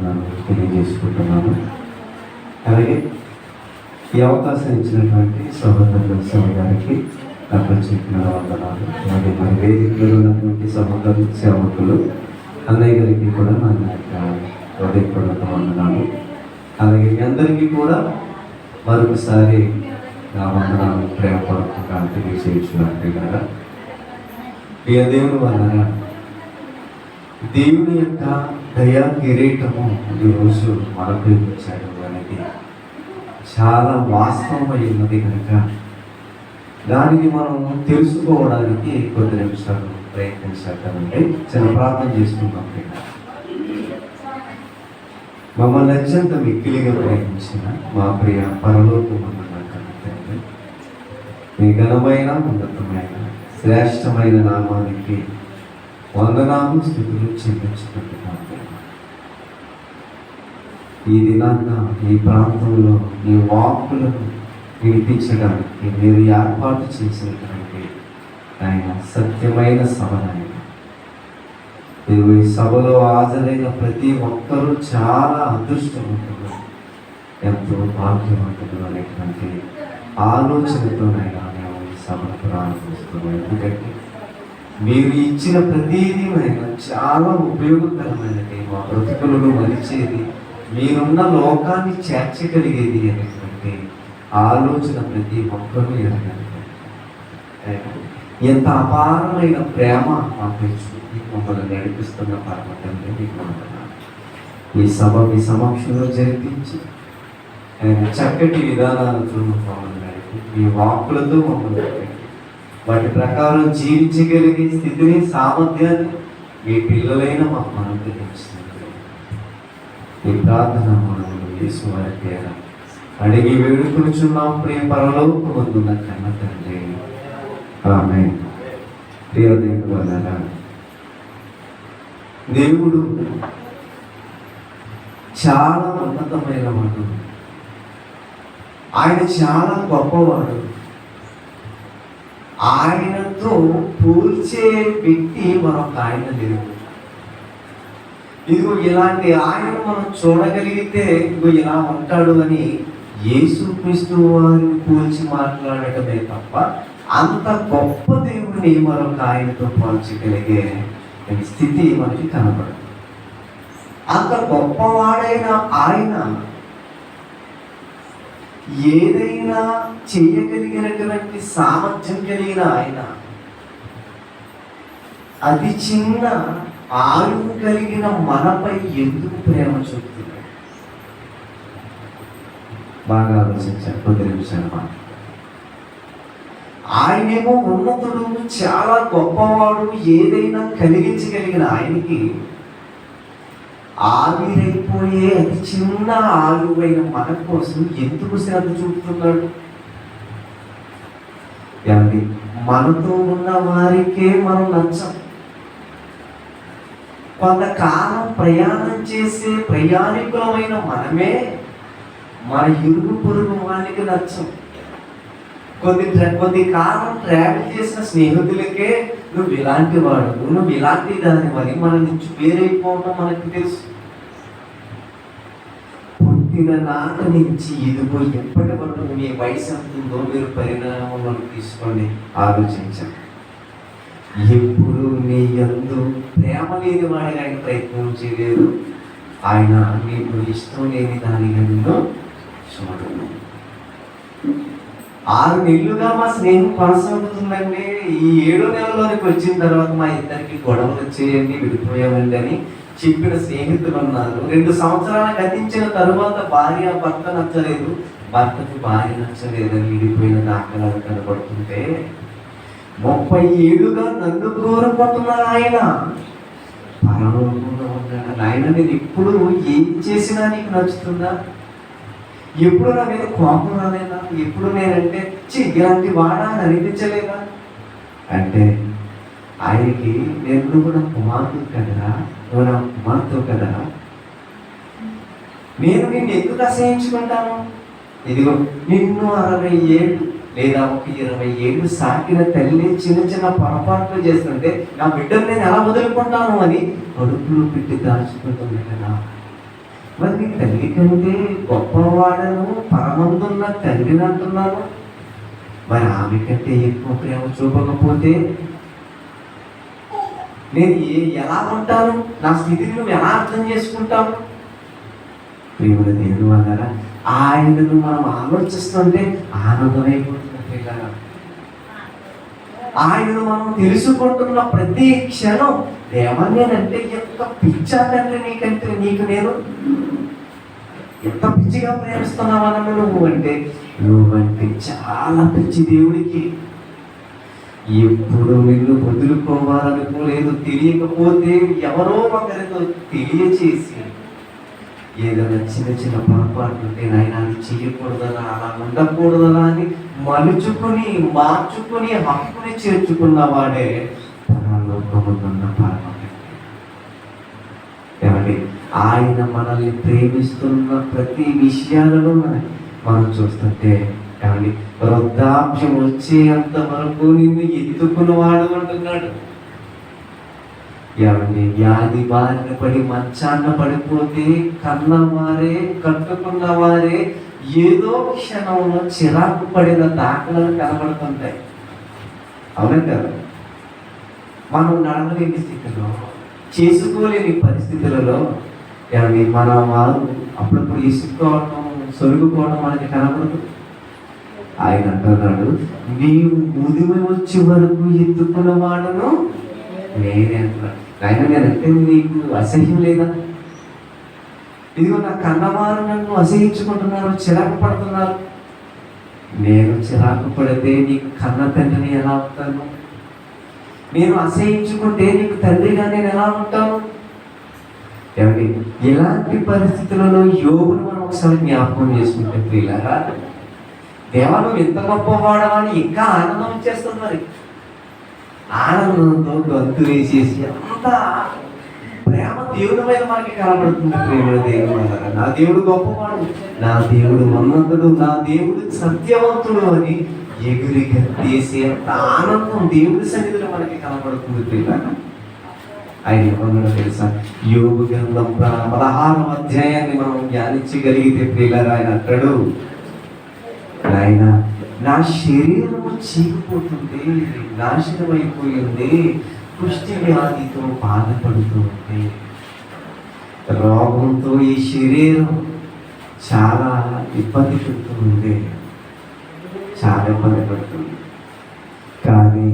వందనాలు తెలియజేసుకుంటున్నాను. అలాగే ఈ అవకాశం ఇచ్చినటువంటి సహోదరులు శివ గారికి నా ప్రత్యేకమైన వందనాలు. అలాగే మరి వేదికలో ఉన్నటువంటి సహోదరులు సేవకులు అన్నయ్య గారికి కూడా నా హృదయపూర్వక వందనాలు. అలాగే మీ అందరికీ కూడా మరొకసారి నా వందనాలు ప్రేమపూర్వకంగా తెలియజేయించున్నాను కదా. ప్రియ దేవుని వలన దేవుని యొక్క దయా కిరీటము ఈరోజు మనకు ఇచ్చాడు అనేది చాలా వాస్తవమైనది కనుక దానిని మనం తెలుసుకోవడానికి కొద్ది నిమిషాలు ప్రయత్నించాలంటే చిన్న ప్రార్థన చేసుకుంటాం. మమ్మల్ని అత్యంత మిక్కిలిగా ప్రయత్నించిన మా ప్రియ పరలోకమందున్న తండ్రి, మీ ఘనమైన ఉన్నతమైన శ్రేష్టమైన నామానికి వందనాలు స్థితులు చెల్లించుకుంటున్నాను. ఈ దినాన్న ఈ ప్రాంతంలో ఈ వాక్కులను వినిపించడానికి మీరు ఏర్పాటు చేసినటువంటి ఆయన సత్యమైన సభనైన మీరు ఈ సభలో హాజరైన ప్రతి ఒక్కరూ చాలా అదృష్టవంతులు, ఎంతో భాగ్యవంతులు అనేటువంటి ఆలోచనతోనైనా మేము ఈ సభను ప్రారంభిస్తున్నాం. ఎందుకంటే మీరు ఇచ్చిన ప్రతిదీ చాలా ఉపయోగకరమైనది, మా బ్రతుకులను మలిచేది, మీరున్న లోకాన్ని చేర్చగలిగేది అనేటువంటి ఆలోచన ప్రతి ఒక్కరూ ఎరగాలి. ఎంత అపారమైన ప్రేమ మాకు మమ్మల్ని నడిపిస్తున్న పరమతండ్రి మీకు వందనాలు. ఈ సభ మీ సమక్షంలో జరిపించి చక్కటి విధానాలతో మమ్మల్ని నడిపి మీ వాక్కులతో మమ్మల్ని నడిపి వాటి ప్రకారం జీవించగలిగే స్థితిని సామర్థ్యాన్ని మీ పిల్లలైన మాకు అనుగ్రహించినట్లు ఈ ప్రార్థన మనము యేసు వారి పేర అడిగి వేడుకొనుచున్నాం. ప్రియ పరలోకమందున్న కన్న తండ్రి, ఆమేన్. ప్రియ దేవుని వలన దేవుడు చాలా ఉన్నతమైన వాడు, ఆయన చాలా గొప్పవాడు. ఆయనతో పోల్చే వ్యక్తి మరొక ఆయన లేడు. ఇదిగో ఇలాంటి ఆయన మనం చూడగలిగితే ఇదిగో ఇలా ఉంటాడు అని యేసుక్రీస్తు వారిని పోల్చి మాట్లాడటమే తప్ప అంత గొప్ప దేవుడిని మరొక ఆయనతో పోల్చగలిగే స్థితి మనకి కనబడదు. అంత గొప్పవాడైన ఆయన ఏదైనా చేయగలిగినటువంటి సామర్థ్యం కలిగిన ఆయన, అది చిన్న ఆయువు కలిగిన మనపై ఎందుకు ప్రేమ చూపుతున్నాడు? బాగా ఆలోచించారు కొద్ది నిమిషాలు. ఆయనేమో ఉన్నతుడు, చాలా గొప్పవాడు, ఏదైనా కలిగించగలిగిన ఆయనకి ఆవిరైపోయే అతి చిన్న ఆయువైన మన కోసం ఎందుకు శ్రద్ధ చూపుతున్నాడు? ఏమండి, మనతో ఉన్న వారికే మనం నచ్చం. కొంతకాలం ప్రయాణం చేసే ప్రయాణికులమైన మనమే మన ఇరుగు పొరుగు వాళ్ళకి నచ్చం. కొద్ది కాలం ట్రావెల్ చేసిన స్నేహితులకే నువ్వు ఇలాంటి వాడు, నువ్వు ఇలాంటి దాని వల్ల మన నుంచి వేరైపోవడం మనకు తెలుసు. పుట్టిన నాటి నుంచి ఇదిగో ఎప్పటి వరకు మీ వయసు ఎంతుందో మీరు పరిణామంలో తీసుకోండి, ఆలోచించండి. ఎప్పుడు నీ యందు ప్రేమ లేని వాడిని ఆయన ప్రయత్నం చేయలేదు. ఆయన నీకు ఇష్టం లేని దానిగా నిన్ను చూడను. 6 నెలలుగా మా స్నేహం కొనసాగుతుందండి. ఈ 7వ నెలలోనికి వచ్చిన తర్వాత మా ఇద్దరికి గొడవలు వచ్చేయండి, విడిపోయామండి అని చెప్పిన స్నేహితులు ఉన్నారు. 2 సంవత్సరాలు గతించిన తరువాత భార్య భర్త నచ్చలేదు, భర్తకు భార్య నచ్చలేదని విడిపోయిన దాఖలాలు కనబడుతుంటే 30 ఏళ్ళుగా నన్ను కోరుకుంటున్నారు. ఆయన పరలోకంలో ఉన్నాడు. ఆయన నేను ఎప్పుడు ఏం చేసినా నీకు నచ్చుతుందా? ఎప్పుడు నా మీద కోపం రాలేదా? ఎప్పుడు నేనంటే ఇలాంటి వాడా అని అనిపించలేదా? అంటే ఆయనకి నేను కూడా కుమార్తె కదరా, నువ్వు నా కుమార్తె కదా, నేను నిన్ను ఎందుకు అసహించుకుంటాను? ఇదిగో నిన్ను 60 ఏళ్ళు లేదా ఒక 20 ఏళ్ళు సాకిన తల్లి చిన్న చిన్న పొరపాట్లు చేస్తుంటే నా బిడ్డను నేను ఎలా వదులుకుంటాను అని కడుపులో పెట్టి దాచుకుంటుంది కదా. మరి నీ తల్లి కంటే గొప్పవాడను పరమందున్న తండ్రిని అంటున్నాను. మరి ఆమె కంటే ఎక్కువ ప్రేమ చూపకపోతే నేను ఎలా ఉంటాను? నా స్థితిని నువ్వు ఎలా అర్థం చేసుకుంటావు? ప్రేమల దేవుడు అన్నారా, ఆయనను మనం ఆలోచిస్తుంటే ఆనందమైపోతుంది ప్రియులారా. ఆయనను మనం తెలుసుకుంటున్న ప్రతి క్షణం దేవన్నేనంటే ఎంత పిచ్చానంటే నీకు నేను ఎంత పిచ్చిగా ప్రేమిస్తున్నావన్న నువ్వంటే చాలా పిచ్చి దేవుడికి. ఎప్పుడు నిన్ను వదులుకోవాలనుకోలేదు. తెలియకపోతే ఎవరో ఒకరితో తెలియచేసి ఏదైనా చిన్న చిన్న పొరపాటు ఉంటే నాయన అది చేయకూడదనా, అలా ఉండకూడదనా అని మార్చుకుని హక్కుని చేర్చుకున్నవాడే పరలోకమున్న పరమ. ఏమండి, ఆయన మనల్ని ప్రేమిస్తున్న ప్రతి విషయాలలో మనం చూస్తుంటే కానీ వృద్ధాప్యం వచ్చేంత వరకు నిన్ను ఎత్తుకున్నవాడు అంటున్నాడు. ఏమండి, వ్యాధి బారిన పడి మంచాన్న పడిపోతే కన్నవారే కట్టుకున్నవారే ఏదో క్షణంలో చిరాకు పడిన దాఖలాలు కనబడుతుంటాయి. అవునా కదా? మనం నడవలేని స్థితిలో, చేసుకోలేని పరిస్థితులలో ఏమండి మన వారు అప్పుడప్పుడు ఇసుకోవటం, సొరుగుకోవడం మనకి కనబడుతుంది. ఆయన అంటున్నాడు, నీవు ముదిమి వచ్చే వరకు ఎత్తుకున్న వాడును నేనే అంటున్నాడు. ఆయన నేనంటే నీకు అసహ్యం లేదా? ఇదిగో నా కన్నవారు నన్ను అసహించుకుంటున్నారు, చిరాకు పడుతున్నారు. నేను చిరాకు పడితే నీకు కన్న తండ్రిని ఎలా అవుతాను? నేను అసహించుకుంటే నీకు తండ్రిగా నేను ఎలా ఉంటాను? ఏమండి, ఇలాంటి పరిస్థితులలో యోగును మనం ఒకసారి జ్ఞాపకం చేసుకుంటే ప్రియులారా, దేవా నువ్వు ఎంత గొప్పవాడవని ఇంకా ఆనందం వచ్చేస్తుంది. మరి ఆనందంతో గంతు వేసేసి అంత ప్రేమ దేవుడి మీద మనకి కనబడుతుంది. ప్రేమ దేవుడు అన్నారు, నా దేవుడు గొప్పవాడు, నా దేవుడు ఉన్నతుడు, నా దేవుడు సత్యవంతుడు అని ఎగురి గంతేసే అంత ఆనందం దేవుడి సన్నిధిలో మనకి కనబడుతుంది. ప్రియులారా, ఆయన ఏమన్నాడో తెలుసా? యోగు గ్రంథం 16వ అధ్యాయాన్ని మనం ధ్యానించగలిగితే ప్రియులారా, ఆయన అంటాడు, ఆయన నా శరీరము చీకిపోతుంది, నాశనం అయిపోయింది, కుష్టి వ్యాధితో బాధపడుతూ ఉంది, రోగంతో ఈ శరీరం చాలా ఇబ్బంది పెడుతూ ఉంది, చాలా ఇబ్బంది పడుతుంది. కానీ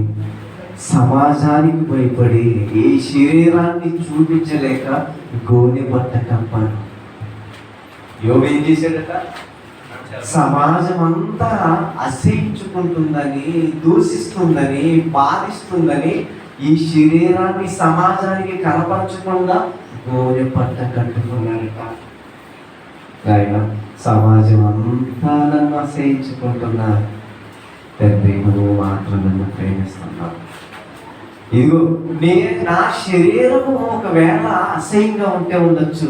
సమాజానికి భయపడి ఈ శరీరాన్ని చూపించలేక గోనె బట్ట కప్పాడు. యోగు ఏం చేశాడట? సమాజం అంతా అసహించుకుంటుందని, దూషిస్తుందని, బాధిస్తుందని ఈ శరీరాన్ని సమాజానికి కనపరచకుండా గోనె పట్ట కట్టుకున్నాడట. ఆయన సమాజం అంతా నన్ను అసహించుకుంటున్నారు, తండ్రి నువ్వు మాత్రం నన్ను ప్రేమిస్తున్నావు. ఇదిగో నా శరీరము ఒకవేళ అసహ్యంగా ఉంటే ఉండొచ్చు,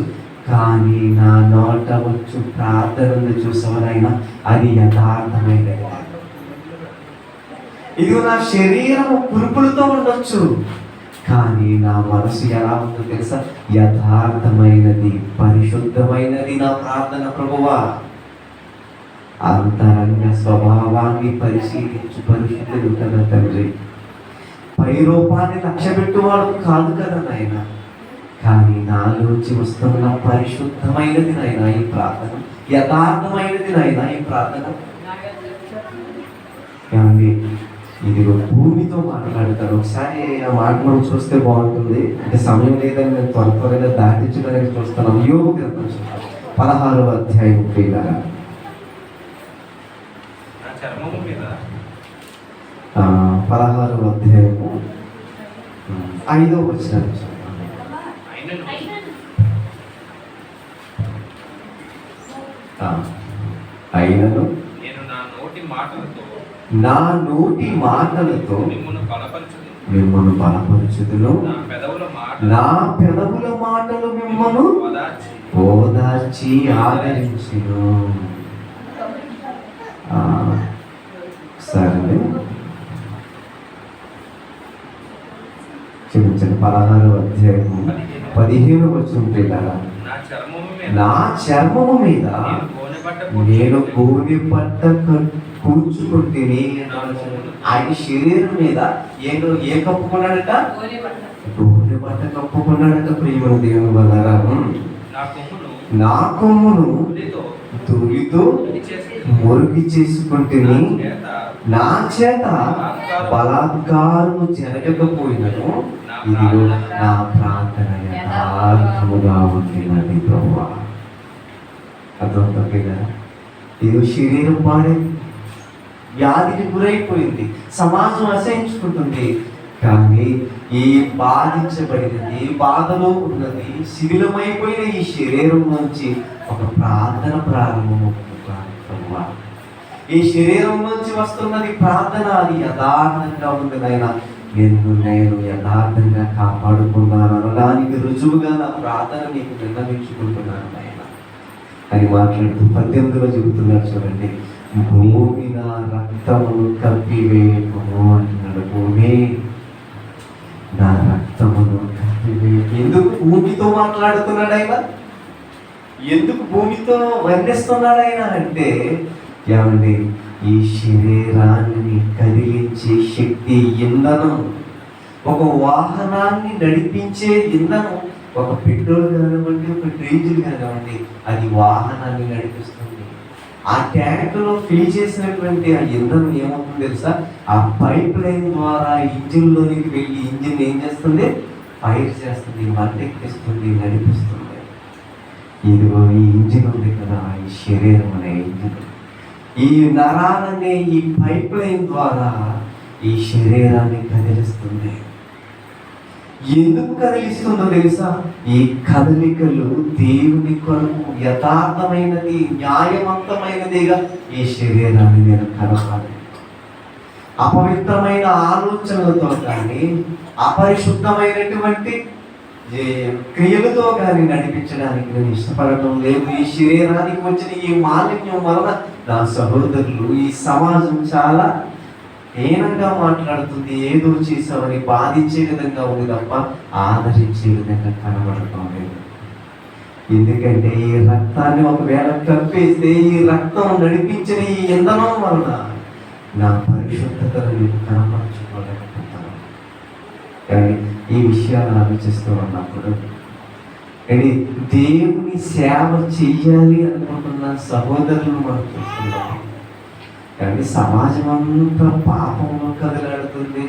కానీ నా నోట వచ్చు ప్రార్థనలు చూసేవారైనా అది యథార్థమైనది. ఇదిగో నా శరీరము కురుపులతో ఉండొచ్చు, కానీ నా మనసు ఎలా ఉందో తెలుసా? యథార్థమైనది, పరిశుద్ధమైనది నా ప్రార్థన ప్రభువా. అంతరంగ స్వభావాన్ని పరిశీలించు పరిశుద్ధుడు కదా తండ్రి. పై రూపాన్ని లక్ష్య పెట్టువాడు కాదు కదా నాయన, కానీ నాలోంచి వస్తున్న పరిశుద్ధమైనది నాయన ఈ ప్రార్థన, యథార్థమైనది నాయన ఈ ప్రార్థన. కానీ ఇది భూమితో మాట్లాడతారు. ఒకసారి ఆ మాట మనం చూస్తే బాగుంటుంది. అంటే సమయం లేదని నేను త్వరగా దాటించడానికి చూస్తున్నాం. యోగు గ్రంథం 16వ అధ్యాయం ప్రియులారా, 16వ అధ్యాయము 5వ వచనం. అయినను నా నోటి మాటలతో మిమ్మల్ని బలపరచుదును, నా పెదవుల మాటలు మిమ్మల్ని ఓదార్చి ఆదరించును. సరే, క్షమించండి, 16వ అధ్యాయము 15వ వచనం ప్రియులారా, నా చర్మము మీద నేను గోనె పట్ట కూర్చుకుంటేనే. ఆయన శరీరం మీద ఏ కప్పుకున్నాడట? గోనె పట్ట కప్పుకున్నాడట. ప్రియమైన దేవుని వల్ల నా కొమ్మును ధూళితో మురికి చేసుకుంటేనే, నా చేత బలాత్కారము జరగకపోయినను ఇదిగో నా ప్రార్థన యథార్థముగా ఉండినది ప్రభువా. అర్థమవుతుంది కదా? ఇది శరీరం పాడే వ్యాధికి గురైపోయింది, సమాజం అసహించుకుంటుంది. కానీ ఈ బాధించబడినది, బాధలో ఉన్నది, శిథిలమైపోయిన ఈ శరీరం నుంచి ఒక ప్రార్థన ప్రారంభమవుతుంది. ఈ శరీరం నుంచి వస్తున్నది ప్రార్థన, అది యథార్థంగా ఉంది నాయన. నేను యథార్థంగా కాపాడుకున్నాను అనడానికి రుజువుగా నా ప్రార్థన నీకు విన్నవించుకుంటున్నాను నాయన అని మాట్లాడుతూ 18లో చెబుతున్నారు చూడండి. భూమి నా రక్తమును కప్పివేయము అంటున్నాడు. భూమి నా రక్తమును కప్పివేయ. ఎందుకు భూమితో మాట్లాడుతున్నాడు ఆయన? ఎందుకు భూమితో వర్ణిస్తున్నాడు ఆయన అంటే, ఏమండి, ఈ శరీరాన్ని కదిలించే శక్తి ఇంధనం, ఒక వాహనాన్ని నడిపించే ఇంధనం, ఒక పెట్రోల్ కానివ్వండి, ఒక డీజిల్ కానివ్వండి, అది వాహనాన్ని నడిపిస్తుంది. ఆ ట్యాంకులో ఫిల్ చేసినటువంటి ఆ ఇంధనం ఏమవుతుంది తెలుసా? ఆ పైప్ లైన్ ద్వారా ఇంజిన్లోనికి వెళ్ళి ఇంజిన్ ఏం చేస్తుంది? ఫైర్ చేస్తుంది, మంటెక్కిస్తుంది, నడిపిస్తుంది. ఇదిగో ఈ ఇంజిన్ ఉంది కదా, ఈ శరీరం అనే ఇంజిన్, ఈ నరాలనే ఈ పైప్ లైన్ ద్వారా ఈ శరీరాన్ని కదిలిస్తుంది. ఎందుకు కదిలిస్తుందో తెలుసా? ఈ కదలికలు దేవుని కొరకు యథార్థమైనది, న్యాయవంతమైనదిగా ఈ శరీరాన్ని నేను కలపాలి. అపవిత్రమైన ఆలోచనలతో కానీ, అపరిశుద్ధమైనటువంటి క్రియలతో కానీ నడిపించడానికి నేను ఇష్టపడటం లేదు. ఈ శరీరానికి వచ్చిన ఈ మాలిన్యం వలన నా సహోదరులు, ఈ సమాజం చాలా హీనంగా మాట్లాడుతుంది. ఏదో చేసామని బాధించే విధంగా ఉంది తప్ప ఆదరించే విధంగా కనబడటం లేదు. ఎందుకంటే ఈ రక్తాన్ని ఒకవేళ కప్పేస్తే, ఈ రక్తం నడిపించిన ఈ ఇంధనం వలన నా పరిశుద్ధతను నేను కనపరచుకోలేకపోతాను. కానీ ఈ విషయాలు ఆలోచిస్తూ ఉన్నప్పుడు, కానీ దేవుని సేవ చెయ్యాలి అనుకుంటున్న సహోదరులు మనం చూస్తున్నాం. కానీ సమాజం అంతా పాపంలో కదలాడుతుంది.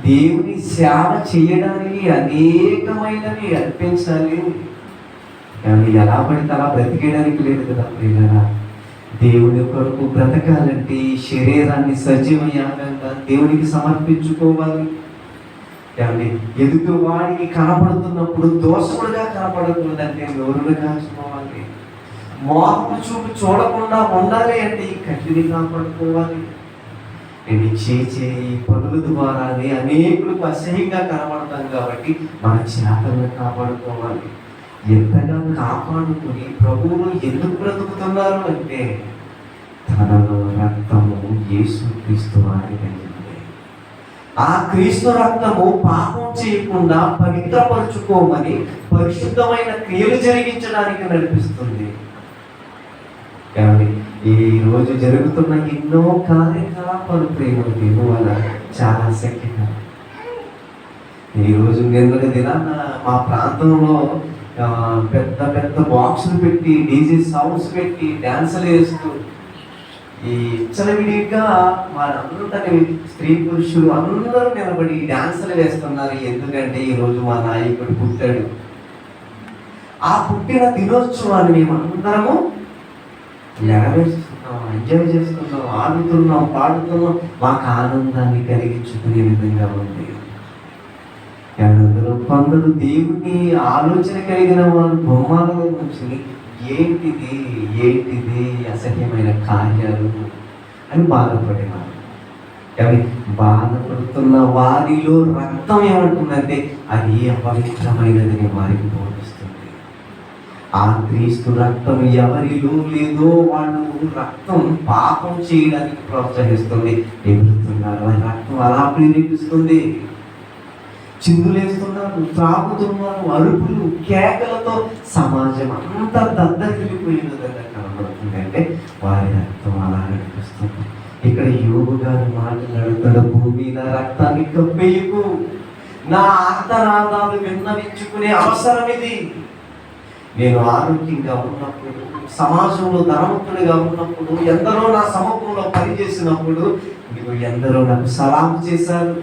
దేవుని సేవ చేయడానికి అనేకమైనవి అర్పించాలి, కానీ ఎలా పడితే అలా బ్రతికేయడానికి లేదు కదా ప్రియులారా. దేవుని కొరకు బ్రతకాలంటే ఈ శరీరాన్ని సజీవ యాగంగా దేవునికి సమర్పించుకోవాలి. కానీ ఎదుటి వాడికి కనపడుతున్నప్పుడు దోషముడుగా కనపడకూడదంటే నోరుగా కాచుకోవాలి. మార్పు చూపు చూడకుండా ఉండాలి అంటే ఈ కంటిని కాపాడుకోవాలి. నేను చేసే ఈ పనుల ద్వారానే అనేకులకు అసహ్యంగా కనబడతాం కాబట్టి మన చేతలను కాపాడుకోవాలి. ఎంతగా కాపాడుకుని ప్రభువును ఎందుకు బ్రతుకుతున్నారు అంటే, తనలో రక్తము యేసుక్రీస్తు వారి కలిగింది. ఆ క్రీస్తు రక్తము పాపం చేయకుండా పవిత్రపరుచుకోమని, పరిశుద్ధమైన క్రియలు జరిగించడానికి నడిపిస్తుంది. కానీ ఈ రోజు జరుగుతున్న ఎన్నో కార్యకలాపాలు ప్రేమలు దేవుని వల్ల చాలా ఆసక్తిగా. ఈరోజు నిన్నటి దినాన మా ప్రాంతంలో పెద్ద పెద్ద బాక్సులు పెట్టి, డీజే సౌండ్స్ పెట్టి, డ్యాన్సులు వేస్తూ ఈ విడిగా వారందరి స్త్రీ పురుషులు అందరూ నిలబడి డ్యాన్సులు వేస్తున్నారు. ఎందుకంటే ఈరోజు మా నాయకుడు పుట్టాడు. ఆ పుట్టిన దినోత్సవాన్ని మేమందరము నెరవేరుస్తున్నాం, ఎంజాయ్ చేస్తున్నాం, ఆడుతున్నాం, పాడుతున్నాం. మాకు ఆనందాన్ని కలిగించుకునే విధంగా ఉంది. అందులో కొందరు దేవుని ఆలోచన కలిగిన వారు బొమ్మలలో నుంచి ఏంటిది అసహ్యమైన కార్యాలు అని బాధపడినారు. కానీ బాధపడుతున్న వారిలో రక్తం ఏమంటుందంటే అది అపవిత్రమైనదని వారికి బోధిస్తుంది. ఆ క్రీస్తు రక్తం ఎవరిలో లేదో వాళ్ళు రక్తం పాపం చేయడానికి ప్రోత్సహిస్తుంది, ఎదురుతున్నారు. ఆ రక్తం అలా ప్రేరేపిస్తుంది. చిందులేస్తున్నారు, త్రాగుతున్నారు, అరుపులు కేకలతో సమాజం అంతా దద్దరిల్లిపోయిన విధంగా కనబడుతుంది. అంటే వారి రక్తం అలా నడిపిస్తుంది. ఇక్కడ యోగు గారు మాట్లాడుతాడు, భూమి మీద రక్తాన్ని కప్పేయకు, నా ఆర్తనాదాలు విన్నవించుకునే అవసరం ఇది. నేను ఆరోగ్యంగా ఉన్నప్పుడు, సమాజంలో ధనవంతుడిగా ఉన్నప్పుడు, ఎందరో నా సమూహంలో పనిచేసినప్పుడు ఎందరో నాకు సలాం చేశారు.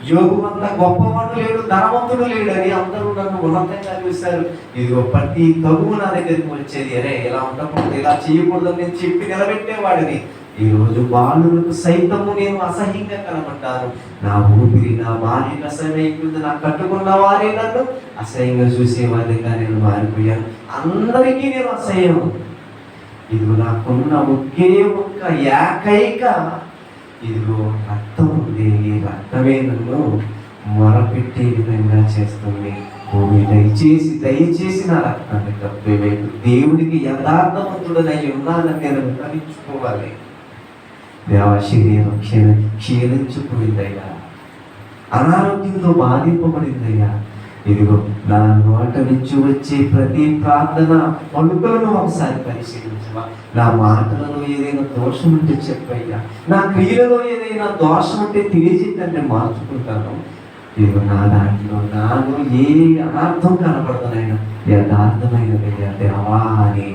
యోగు అంత గొప్పవాడు లేడు, ధనవంతుడు లేడని అందరూ నన్ను ఉన్నతంగా చూశారు. ఇదిగో ప్రతి తగువు నా దగ్గరికి వచ్చేది, అరే ఇలా ఉండకూడదు, ఇలా చేయకూడదని నేను చెప్పి నిలబెట్టేవాడిని. ఈరోజు బాలులకు సైతము నేను అసహ్యంగా కనబడ్డాను. నా ఊపిరి, నా భార్యకు అసహ్యమైపోయింది, నాకు కట్టుకున్న వారే నన్ను అసహ్యంగా చూసేవారిగా నేను మారిపోయాను. అందరికీ నేను అసహ్యం. ఇదిగో నాకున్న ఒకే ఒక్క ఏకైక ఇదిగో రక్తం ఉంది. ఈ రక్తమే నన్ను మొరపెట్టే విధంగా చేస్తుంది. భూమి దయచేసి నా రక్తాన్ని కప్పేవేపు. దేవుడికి యథార్థవంతుడనై ఉన్నానని నేను వివరించుకోవాలి. దేవ శరీరం క్షీణించుకునిందయ్యా, అనారోగ్యంతో బాధింపబడిందయ్యా. ఇదిగో నా నోట నుంచి వచ్చే ప్రతి ప్రార్థన పలుకులను ఒకసారి పరిశీలించవా. నా మాటలలో ఏదైనా దోషం ఉంటే చెప్పయ్యా, నా క్రియలలో ఏదైనా దోషం ఉంటే తెలియజేయంటే మార్చుకుంటాను. ఇదిగో నా దాంట్లో నాలో ఏ అనార్థం కనపడతానైనా యథార్థమైనదయ్యా దేవా అని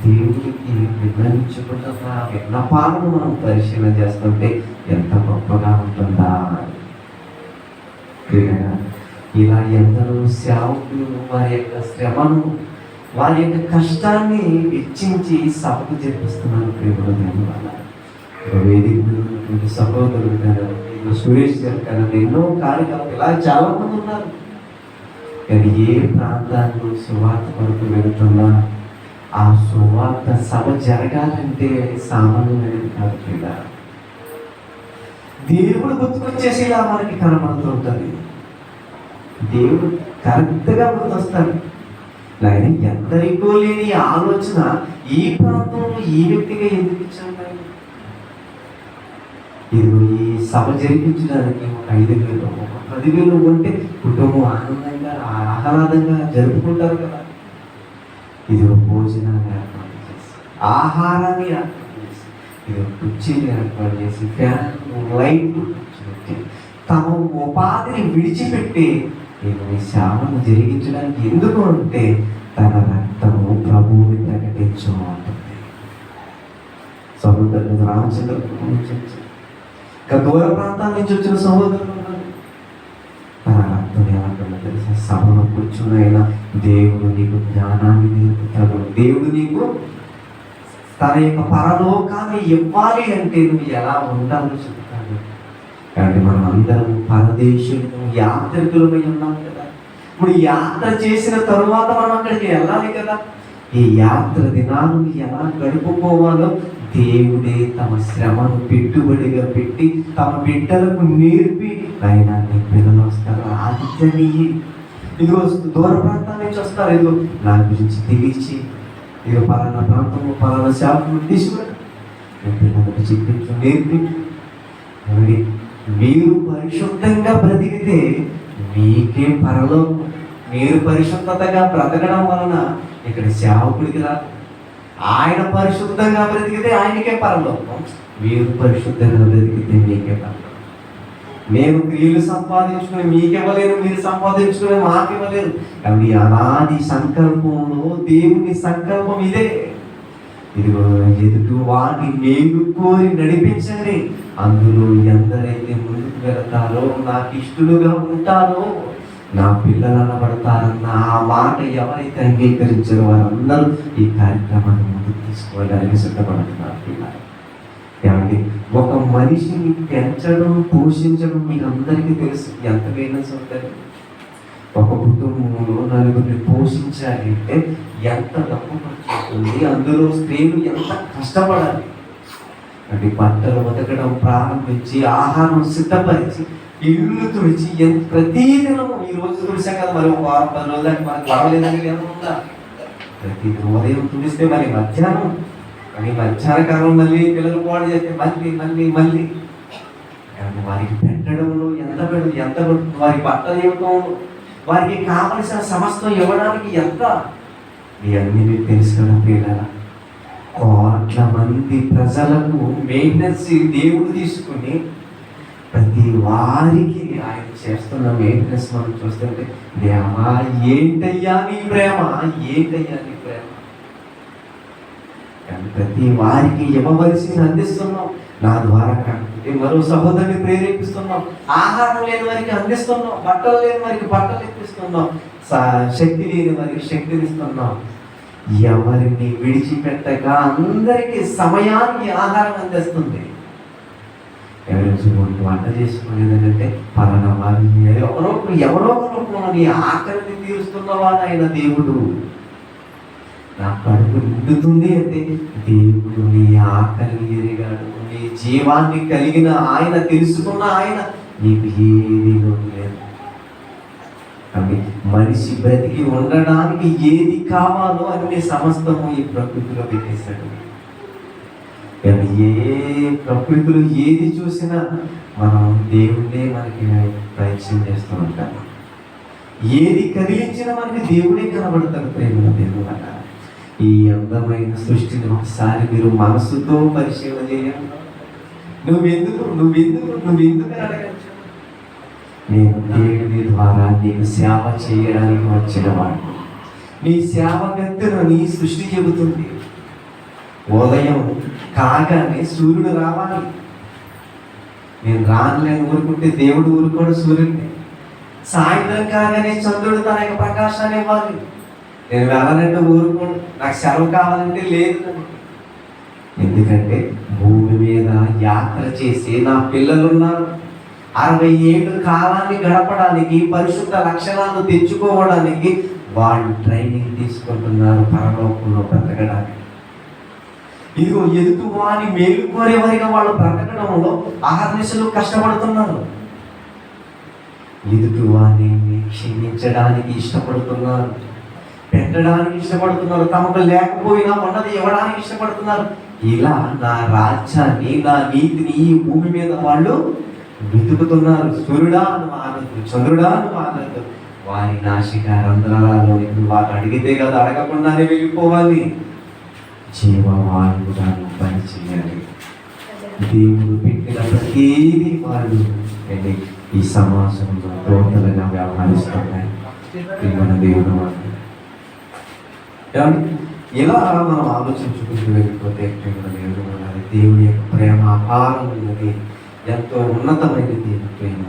దేవుడికి విన్నవించుకుంటున్న విన్నపాలను మనం పరిశీలన చేస్తుంటే ఎంత గొప్పగా ఉంటుందా. ఇలా ఎందరో సేవకులు వారి యొక్క శ్రమను, వారి యొక్క కష్టాన్ని వెచ్చించి సభకు జరిపిస్తున్నారు. ప్రేమలో దేవుని వల్ల వేదిక సహోదరుడు గారు, సురేష్ గారు కానీ ఎన్నో కార్యక్రమాలు ఇలా చాలా మంది ఉన్నారు. కానీ ఏ ప్రాంతాల్లో సువార్త వరకు వెళుతున్నా ఆ సువార్త సభ జరగాలంటే సామాన్యమైనది కాదు కదా. దేవుడు గుర్తుకొచ్చేసి ఇలా మనకి కనబడుతూ ఉంటుంది. దేవుడు కరెక్ట్గా గుర్తొస్తాడు. ఆయన ఎందరికో లేని ఆలోచన ఈ ప్రాంతంలో ఈ వ్యక్తిగా ఎందుకు ఇచ్చాడు? ఇది ఈ సభ జరిపించడానికి ఒక 5,000 ఒక 10,000 ఉంటే కుటుంబం ఆనందంగా ఆహ్లాదంగా జరుపుకుంటారు కదా. ఇది ఒక భోజనాన్ని ఏర్పాటు చేసి, ఆహారాన్ని ఏర్పాటు చేసి, ఇది ఒక కుర్చీని ఏర్పాటు చేసి, ఫ్యాన్ లైట్లు పెట్టి తమ ఉపాధిని విడిచిపెట్టి ఈ సేవను జరిగించడానికి ఎందుకు అంటే తన రక్తము ప్రభువుని ప్రకటించమంటుంది. సహోదరులు రామచంద్ర ఇంకా దూర ప్రాంతాల నుంచి వచ్చిన సహోదరులు తన రక్తం ఏమంటుందో తెలుసా? సభలో కూర్చునైనా దేవుడు నీకు జ్ఞానాన్ని నేర్పుతాడు. దేవుడు నీకు తన యొక్క పరలోకాన్ని ఇవ్వాలి అంటే నువ్వు ఎలా ఉండాలో చెప్తాడు. కాబట్టి మనం అందరం పరదేశులు యాత్రికులమై ఉన్నాం కదా. ఇప్పుడు యాత్ర చేసిన తరువాత మనం అక్కడికి వెళ్ళాలి కదా. ఈ యాత్ర దినాలను ఎలా గడుపుకోవాలో దేవుడే తమ శ్రమను పెట్టుబడిగా పెట్టి తమ బిడ్డలకు నేర్పి ఆయన నీ పిల్లలు వస్తారు, ఆదిత్యని ఇదిగో దూర ప్రాంతాల నుంచి వస్తారు. ఇదిగో నా గురించి తెలిసి ఇదిగో పలానా ప్రాంతంలో పలానా శాపను తీసుకురా, నీ పిల్లలకు చెప్పించు, నేర్పించు. మీరు పరిశుద్ధంగా బ్రతికితే మీకే పరలోకం. మీరు పరిశుద్ధతగా బ్రతకడం వలన ఇక్కడ సేవకుడికి రాదు. ఆయన పరిశుద్ధంగా బ్రతికితే ఆయనకే పరలోకం. మీరు పరిశుద్ధంగా బ్రతికితే మీకే పరలోకం. మేము క్రియలు సంపాదించుకుని మీకివ్వలేరు, మీరు సంపాదించుకుని మాకివ్వలేరు. కాబట్టి అనాది సంకల్పంలో దేవుని సంకల్పం ఇదే. ఇదిగో ఎదుటి వారిని నేను కోరి నడిపించండి. అందులో ఎందరైతే ముందుకు వెళతారో, నాకు ఇష్టలుగా ఉంటారో, నా పిల్లలు అనబడతారన్న ఆ మాట ఎవరైతే అంగీకరించారో వారందరూ ఈ కార్యక్రమాన్ని ముందుకు తీసుకోవడానికి సిద్ధపడుతున్నారు. కాబట్టి ఒక మనిషిని పెంచడం, పోషించడం మీకు అందరికీ తెలుసు. ఎంతకైనా సొంతది. ఒక కుటుంబంలో నలుగురిని పోషించాలి అంటే ఎంత డబ్బు ఖర్చు అవుతుంది, అందులో స్త్రీలు ఎంత కష్టపడాలి. అంటే బట్టలు ఉతకడం ప్రారంభించి, ఆహారం సిద్ధపరిచి, ఇల్లు తుడిచి, ప్రతిదినము ఈ రోజు తుడిచాం కదా, మరి ఒక 10 రోజులకి మనకు పర్వాలేదని ఏమన్నా ప్రతి ఉదయం తుడిస్తే మరి మధ్యాహ్నం, కానీ మధ్యాహ్న కాలం మళ్ళీ పిల్లలు పాడు చేస్తే మళ్ళీ వారికి పెట్టడంలో ఎంత వారి బట్టలు ఇవ్వటం, వారికి కావలసిన సమస్తం ఇవ్వడానికి ఎంత, ఇవన్నీ మీకు తెలుసు కదా పిల్లల. కోట్ల మంది ప్రజలకు మెయింటెనెన్స్ దేవుడు తీసుకుని ప్రతి వారికి ఆయన చేస్తున్న మెయింటెనెన్స్ మనం చూస్తుంటే, దేవా ఏంటయ్యా నీ ప్రేమ, ఏంటయ్యా నీ ప్రేమ. కానీ ప్రతి వారికి ఇవ్వవలసింది అందిస్తున్నాం. నా ద్వారా కాకపోతే మరో సహోదరుని ప్రేరేపిస్తున్నాం. ఆహారం లేని వారికి అందిస్తున్నాం, బట్టలు లేని వారికి బట్టలు ఇప్పిస్తున్నాం, శక్తి లేని వారికి శక్తిని ఇస్తున్నాం. ఎవరిని విడిచిపెట్టక అందరికీ సమయానికి ఆహారం అందిస్తుంది. ఎవరైనా వంట చేసుకునేది ఏంటంటే పలానా వారిని ఎవరో రూపంలో నీ ఆకలిని తీరుస్తున్నవాడు ఆయన దేవుడు. నా కడుపు నిండుతుంది అంటే దేవుడు నీ ఆకలిని ఎరిగాడు. నీ జీవాన్ని కలిగిన ఆయన, తెలుసుకున్న ఆయన, నీకు ఏది లేదు. కాబట్టి మనిషి బ్రతికి ఉండడానికి ఏది కావాలో అన్ని సమస్తము ఈ ప్రకృతిలో పెట్టేశాడు. కానీ ఏ ప్రకృతిలో ఏది చూసినా మనం దేవుడే మనకి ప్రయత్నం చేస్తూ ఉంటాం. ఏది కదిలించినా మనకి దేవుడే కనబడతాడు. ప్రేమ దేవుడు అన్న ఈ అందమైన సృష్టిని ఒకసారి మీరు మనసుతో పరిశీలన చేయండి. నువ్వెందుకు అడగచ్చు. నేను దేవుని ద్వారా నీకు సేవ చేయడానికి వచ్చినవాడు. నీ సేవ గంతును నీ సృష్టి చెబుతుంది. ఉదయం కాగానే సూర్యుడు రావాలి. నేను రానులేని ఊరుకుంటే దేవుడు ఊరుకోడు సూర్యుడిని. సాయంత్రం కాగానే చంద్రుడు తన యొక్క ప్రకాశాన్ని ఇవ్వాలి. నేను వెళ్ళనంటే ఊరుకోడు. నాకు సెలవు కావాలంటే లేదు. ఎందుకంటే భూమి మీద యాత్ర చేసి నా పిల్లలు ఉన్నారు. 60 ఏళ్ళు కాలాన్ని గడపడానికి, పరిశుద్ధ లక్షణాలను తెచ్చుకోవడానికి వాళ్ళు ట్రైనింగ్ తీసుకుంటున్నారు పరలోకంలో బ్రతకడానికి. ఇదిగో ఎదుటి వారి మేలు కోరేవారిగా వాళ్ళు బ్రతకడంలో అహర్నిశలు కష్టపడుతున్నారు. ఎదుటి వారిని క్షమించడానికి ఇష్టపడుతున్నారు, పెట్టడానికి ఇష్టపడుతున్నారు, తమకు లేకపోయినా ఉన్నది ఇవ్వడానికి ఇష్టపడుతున్నారు. ఇలా నా రాజ్యాన్ని, నా నీతిని ఈ భూమి మీద వాళ్ళు వెతుకుతున్నారు. సూర్యుడా నువ్వు ఆగద్దు, చంద్రుడా నువ్వు ఆగద్దు. వారి నాశిక రంధ్రాలలో వారు అడిగితే కదా, అడగకుండానే వెళ్ళిపోవాలి. జీవవాయువుగా పని చేయాలి. దేవుడు పెట్టిన ప్రతిదీ వాళ్ళు ఈ సమాజంలో టోటల్గా వ్యవహరిస్తున్నాయి. మన దేవుడు వాళ్ళు ఇలా మనం ఆలోచించుకుంటూ వెళ్ళిపోతే దేవుడి యొక్క ప్రేమ అపారమైనది, ఎంతో ఉన్నతమైనది ప్రేమ.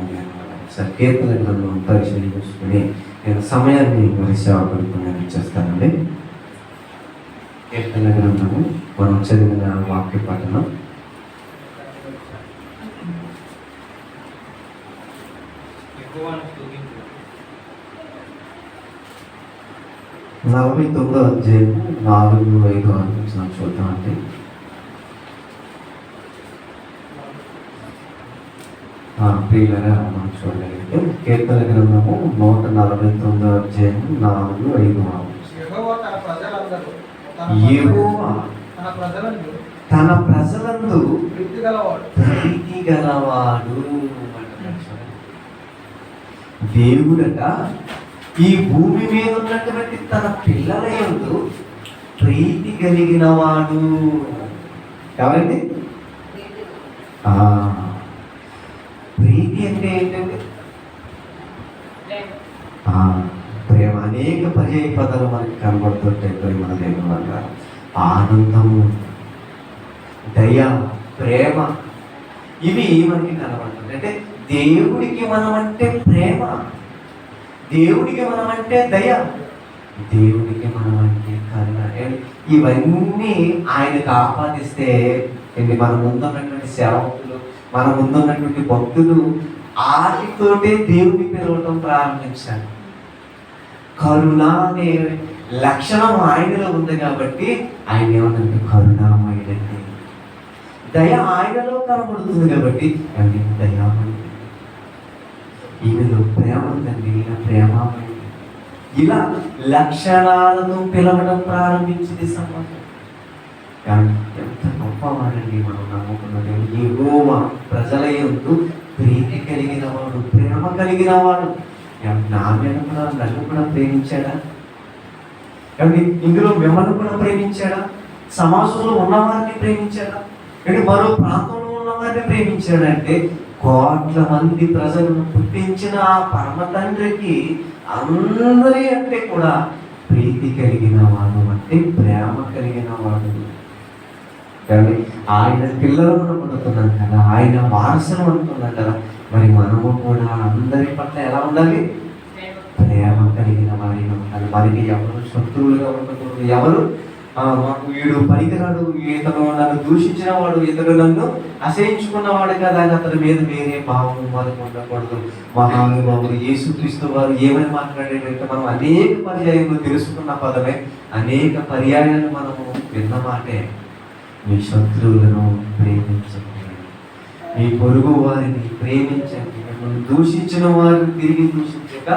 కీర్తన గ్రంథం పరిశీలించుకుని నేను సమయాన్ని మరి సేవకులకు నేను ఇచ్చేస్తానండి. కీర్తన గ్రంథము మనం చదివిన వాక్య పఠనం 49వ అధ్యాయం 4-5 వచనం చూద్దాం. అంటే ప్రియులరా మనం చూడగలిగితే కీర్తన గ్రంథము 149వ అధ్యాయం 4-5 యెహోవా తన ప్రజలందు ప్రీతి గలవాడు. దేవుడట ఈ భూమి మీద ఉన్నటువంటి తన పిల్లల యందు ప్రీతి కలిగిన వాడు. ఎవరండి? ప్రీతి అంటే ఏంటంటే ప్రేమ. అనేక పర్యాయ పదాలు మనకి కనబడుతుంటాయి ప్రేమ దేవుని వల్ల. ఆనందము, దయ, ప్రేమ, ఇవి మనకి కనబడుతుంది. అంటే దేవుడికి మనం అంటే ప్రేమ, దేవుడికి మనం అంటే దయ, దేవుడికి మనం అంటే కరుణ. ఇవన్నీ ఆయనకు ఆపాదిస్తే మన ముందున్నటువంటి సేవకులు, మన ముందున్నటువంటి భక్తులు ఆటితోటే దేవుడిని పిలవటం ప్రారంభించారు. కరుణ అనే లక్షణం ఆయనలో ఉంది కాబట్టి ఆయన ఏమంటే కరుణామయుడండి. దయ ఆయనలో కనబడుతుంది కాబట్టి అండి దయామయుడు. ఈయనలో ప్రేమ ఉందండి, ఈయన ప్రేమమయుడు. ఇలా లక్షణాలను పిలవడం ప్రారంభించింది సమాజం. కానీ ఎంత గొప్పవాడండి మనం నమ్ముకున్నది. యెహోవా ప్రజల యందు ప్రీతి కలిగిన వాడు, ప్రేమ కలిగిన వాడు. నా మీద కూడా నన్ను కూడా ప్రేమించాడా? కాబట్టి ఇందులో మిమ్మల్ని కూడా ప్రేమించాడా? సమాజంలో ఉన్నవారిని ప్రేమించాడా? అంటే మరో ప్రాంతంలో ఉన్నవారిని ప్రేమించాడంటే కోట్ల మంది ప్రజలను పుట్టించిన ఆ పరమ తండ్రికి అందరి అంటే కూడా ప్రీతి కలిగిన వాడు, అంటే ప్రేమ కలిగిన వాడు. కానీ ఆయన పిల్లలను అనుకుంటున్నాం కదా, ఆయన వారసులు అనుకున్నాం కదా, మరి మనము కూడా అందరి పట్ల ఎలా ఉండాలి? ప్రేమ కలిగిన వారిగా ఉండాలి. మనకి ఎవరు శత్రువులుగా ఉండకూడదు. ఎవరు మాకు వీడు పనికిరాడు, ఇతను నన్ను దూషించిన వాడు, ఇతడు నన్ను అసహించుకున్నవాడు కదా అని అతని మీద వేరే భావం మనకు ఉండకూడదు. మహానుభావులు యేసుక్రీస్తు వారు ఏమని మాట్లాడేటంటే మనం అనేక పర్యాయాలు తెలుసుకున్న పదమే, అనేక పర్యాయాలు మనము విన్న మాటే, మీ శత్రువులను ప్రేమించండి, మీ పొరుగు వారిని ప్రేమించండి, మిమ్మల్ని దూషించిన వారిని తిరిగి దూషించక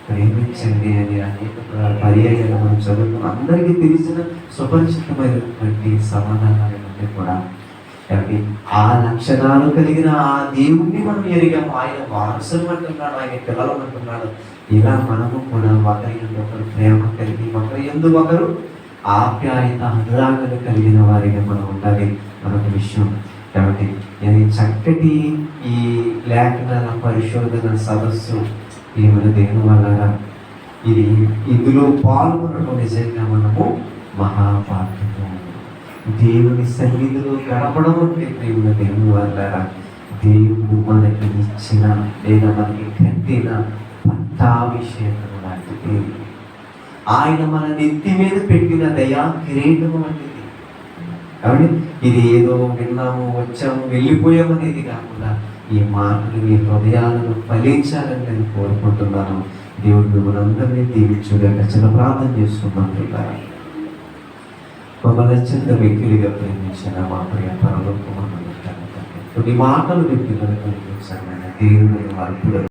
ప్రేమించండి అని అనేక పర్యాయాలు మనం చదువుకున్నాం. అందరికీ తెలిసిన సుపరిచితమైనటువంటి సమాధానాలన్నీ కూడా. కాబట్టి ఆ లక్షణాలు కలిగిన ఆ దేవుణ్ణి మనం ఎరిగాం. ఆయన వారసులు అంటున్నాడు, ఆయన పిల్లలు అంటున్నాడు. ఇలా మనము కూడా ఒకరి యందు ఒకరు ప్రేమ కలిగి, ఒకరి యందు ఒకరు ఆప్యాయత అనురాగాలు కలిగిన వారిగా మనం ఉండాలి. మరొక విషయం, కాబట్టి చక్కటి ఈ లేఖనాల పరిశోధన సదస్సు ఏమైనా దేని వల్ల ఇది ఇందులో పాల్గొనడం నిజంగా మనము మహాపాత్రము. దేవుని సన్నిధిలో గడపడం అంటే ప్రేమ దేవుని వల్ల దేవుడు మనకి ఇచ్చిన లేదా మనకి కట్టిన పట్టాభిషేకం లాంటిది. ఆయన మన నెత్తి మీద పెట్టిన దయా కిరీటం వంటిది. కాబట్టి ఇది ఏదో విన్నాము, వచ్చాము, వెళ్ళిపోయామనేది కాకుండా ఈ మాటలు మీ హృదయాలను ఫలించాలని నేను కోరుకుంటున్నాను. దేవుడు మిమ్మల్ని అందరినీ దీవించుగాక. చిన్న ప్రార్థన చేసుకున్నాం. మమ్మల్ని అత్యంత వ్యక్తులుగా ప్రేమించిన మా ప్రియ పరలోకమందున్న తండ్రి, కొన్ని మాటలు మీ పిల్లలకు కనిపించాను. దేవుడు వారి